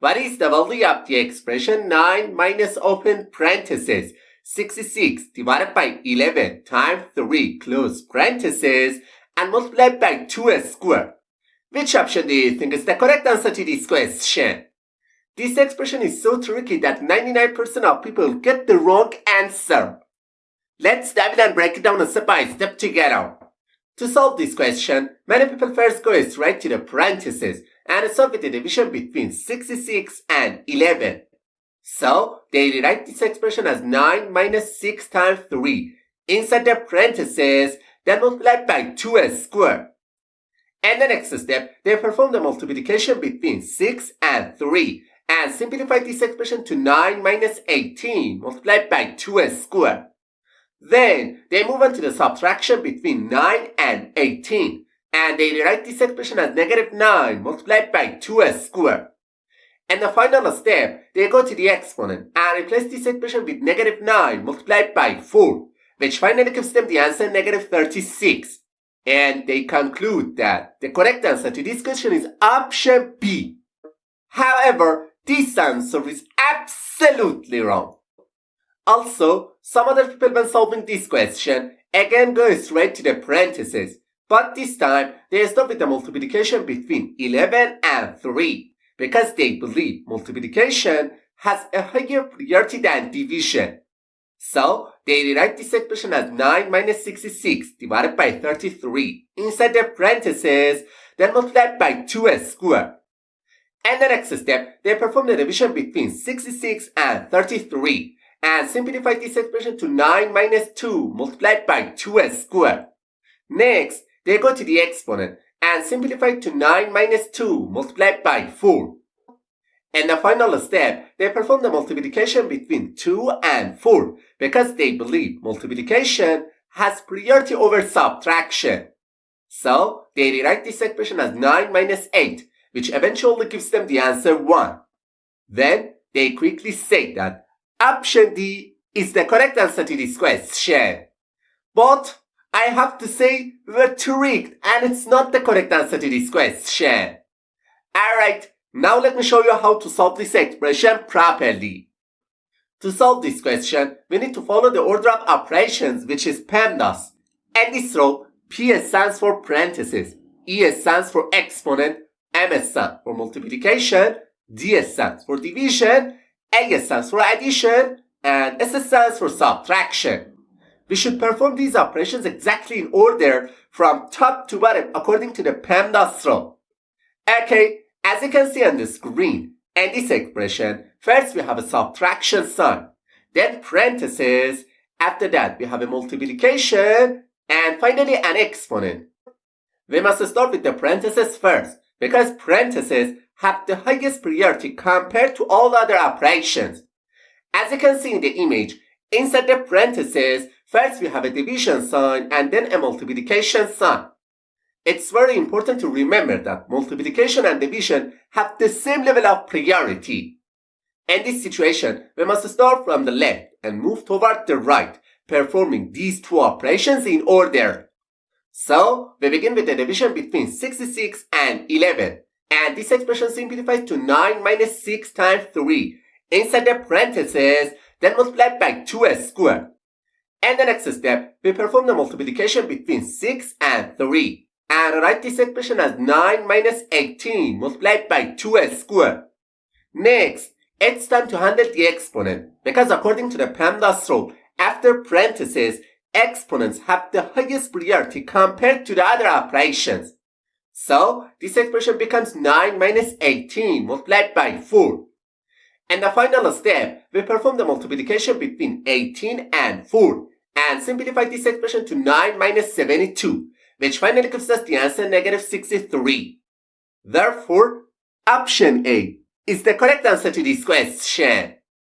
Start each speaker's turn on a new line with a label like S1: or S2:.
S1: What is the value of the expression 9 minus open parenthesis 66 divided by 11 times 3 close parenthesis and multiplied by 2 squared? Which option do you think is the correct answer to this question? This expression is so tricky that 99% of people get the wrong answer. Let's dive in and break it down step by step together. To solve this question, many people first go straight to the parentheses and solve with the division between 66 and 11. So, they rewrite this expression as 9 minus 6 times 3 inside the parentheses, then multiplied by 2 squared. And the next step, they perform the multiplication between 6 and 3 and simplify this expression to 9 minus 18 multiplied by 2 squared. Then, they move on to the subtraction between 9 and 18 and they rewrite this expression as negative 9 multiplied by 2 squared. And the final step, they go to the exponent and replace this expression with negative 9 multiplied by 4, which finally gives them the answer negative 36. And they conclude that the correct answer to this question is option B. However, this answer is absolutely wrong. Also, some other people when solving this question again go straight to the parentheses, but this time they start with the multiplication between 11 and 3 because they believe multiplication has a higher priority than division. So, they rewrite this expression as 9 minus 66 divided by 33 inside the parentheses, then multiplied by 2 squared. And the next step, they perform the division between 66 and 33 and simplify this expression to 9 minus 2 multiplied by 2 squared. Next, they go to the exponent and simplify to 9 minus 2 multiplied by 4. And the final step, they perform the multiplication between 2 and 4 because they believe multiplication has priority over subtraction. So, they rewrite this expression as 9 minus 8, which eventually gives them the answer 1. Then, they quickly say that option D is the correct answer to this question. But, I have to say, we're tricked and it's not the correct answer to this question. Alright, now let me show you how to solve this expression properly. To solve this question, we need to follow the order of operations which is PEMDAS. And this row, P stands for parentheses, E stands for exponent, M stands for multiplication, D stands for division, A stands for addition, and S stands for subtraction. We should perform these operations exactly in order from top to bottom according to the PEMDAS row. Okay, as you can see on the screen, in this expression, first we have a subtraction sign, then parentheses, after that we have a multiplication, and finally an exponent. We must start with the parentheses first, because parentheses have the highest priority compared to all other operations. As you can see in the image, inside the parentheses, first we have a division sign and then a multiplication sign. It's very important to remember that multiplication and division have the same level of priority. In this situation, we must start from the left and move toward the right, performing these two operations in order. So, we begin with the division between 66 and 11, and this expression simplifies to 9 minus 6 times 3 inside the parentheses, then multiplied by 2 squared. And the next step, we perform the multiplication between 6 and 3. And write this expression as 9 minus 18 multiplied by 2 squared. Next, it's time to handle the exponent because according to the PEMDAS rule, after parentheses, exponents have the highest priority compared to the other operations. So, this expression becomes 9 minus 18 multiplied by 4. And the final step, we perform the multiplication between 18 and 4 and simplify this expression to 9 minus 72. Which finally gives us the answer negative 63. Therefore, option A is the correct answer to this question.